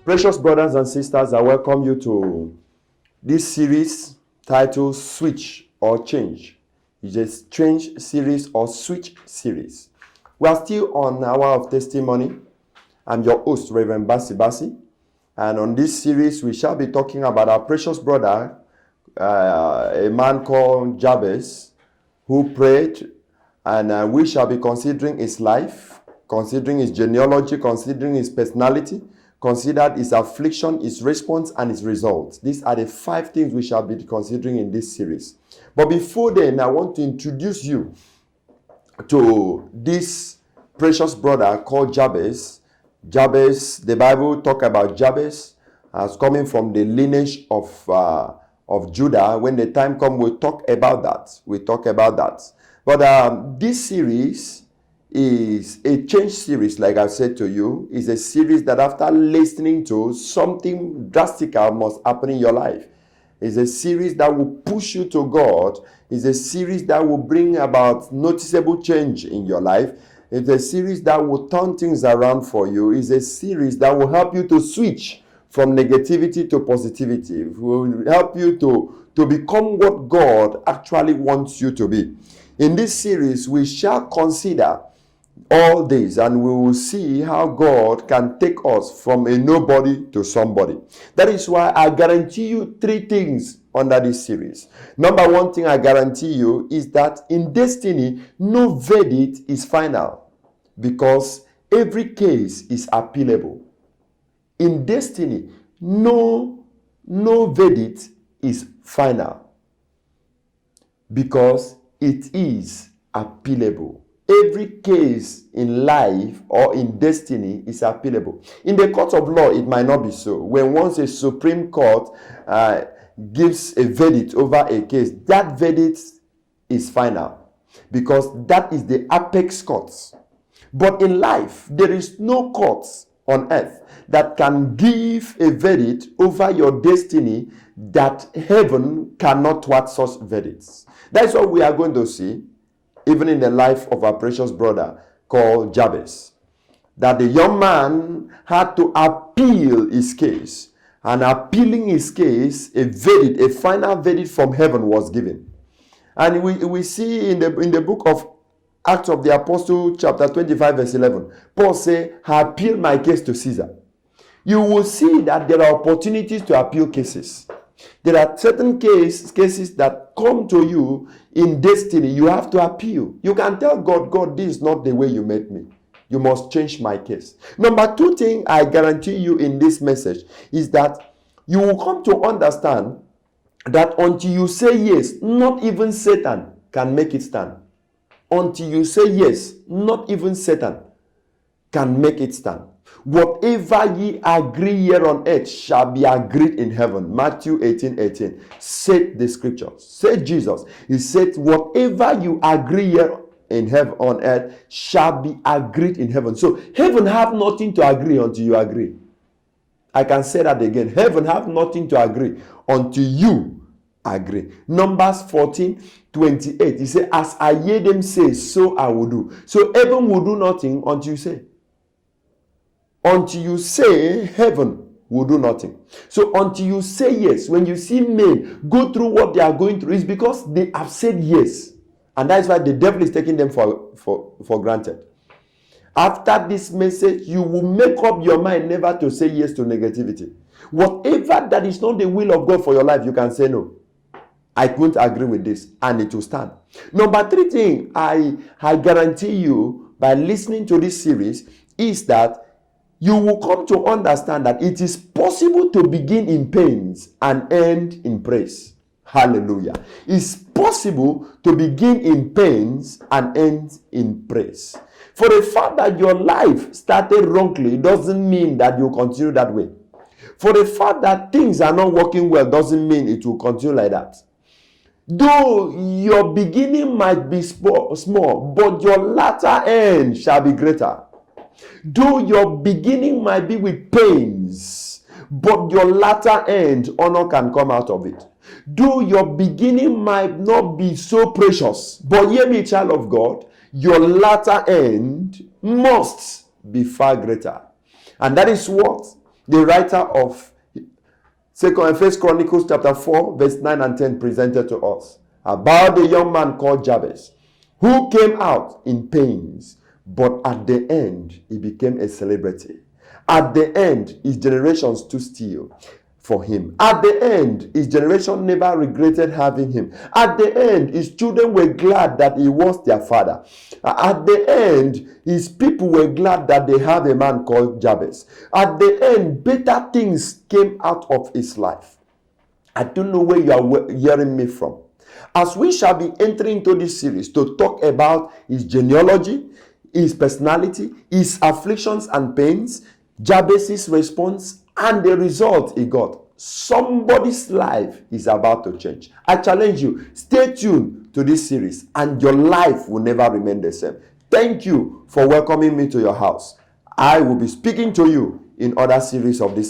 Precious brothers and sisters, I welcome you to this series titled Switch or Change. It's a change series or switch series. We are still on Hour of Testimony. I'm your host, Reverend Bassey. And on this series, we shall be talking about our precious brother, a man called Jabez, who prayed, and we shall be considering his life, considering his genealogy, considering his personality, considered his affliction, his response, and his results. These are the 5 things we shall be considering in this series. But before then, I want to introduce you to this precious brother called Jabez. Jabez, the Bible talk about Jabez as coming from the lineage of Judah. When the time comes, we'll talk about that. But this series is a change series, like I said to you. Is a series that after listening to, something drastic must happen in your life. It's a series that will push you to God. It's a series that will bring about noticeable change in your life. It's a series that will turn things around for you. It's a series that will help you to switch from negativity to positivity. It will help you to become what God actually wants you to be. In this series, we shall consider all this, and we will see how God can take us from a nobody to somebody. That is why I guarantee you 3 things under this series. Number 1 thing I guarantee you is that in destiny, no verdict is final, because every case is appealable. In destiny, no verdict is final, because it is appealable. Every case in life or in destiny is appealable. In the court of law, it might not be so. When once a Supreme Court gives a verdict over a case, that verdict is final, because that is the apex courts. But in life, there is no court on earth that can give a verdict over your destiny that heaven cannot thwart such verdicts. That's what we are going to see, even in the life of our precious brother called Jabez. That the young man had to appeal his case. And appealing his case, a verdict, a final verdict from heaven was given. And we see in the book of Acts of the Apostle, chapter 25, verse 11, Paul said, I appeal my case to Caesar. You will see that there are opportunities to appeal cases. There are certain cases that come to you in destiny. You have to appeal. You can tell God, God, this is not the way you made me. You must change my case. Number 2 thing I guarantee you in this message is that you will come to understand that until you say yes, not even Satan can make it stand. Until you say yes, not even Satan can make it stand. Whatever ye agree here on earth shall be agreed in heaven. Matthew 18:18. Said the scriptures. Said Jesus. He said, whatever you agree here in heaven on earth shall be agreed in heaven. So heaven have nothing to agree until you agree. I can say that again. Heaven have nothing to agree until you agree. Numbers 14:28. He said, as I hear them say, so I will do. So heaven will do nothing until you say. Until you say, heaven will do nothing. So until you say yes, when you see men go through what they are going through, it's because they have said yes. And that's why the devil is taking them for granted. After this message, you will make up your mind never to say yes to negativity. Whatever that is not the will of God for your life, you can say no. I couldn't agree with this, and it will stand. Number 3 thing I guarantee you by listening to this series is that you will come to understand that it is possible to begin in pains and end in praise. Hallelujah. It's possible to begin in pains and end in praise. For the fact that your life started wrongly doesn't mean that you continue that way. For the fact that things are not working well doesn't mean it will continue like that. Though your beginning might be small, but your latter end shall be greater. Though your beginning might be with pains, but your latter end, honor can come out of it. Though your beginning might not be so precious, but hear me, child of God, your latter end must be far greater. And that is what the writer of First Chronicles chapter 4, verse 9 and 10 presented to us about the young man called Jabez, who came out in pains, but at the end, he became a celebrity. At the end, his generation stood still for him. At the end, his generation never regretted having him. At the end, his children were glad that he was their father. At the end, his people were glad that they have a man called Jabez. At the end, better things came out of his life. I don't know where you are hearing me from. As we shall be entering into this series to talk about his genealogy, his personality, his afflictions and pains, Jabez's response, and the result he got, somebody's life is about to change. I challenge you, stay tuned to this series and your life will never remain the same. Thank you for welcoming me to your house. I will be speaking to you in other series of this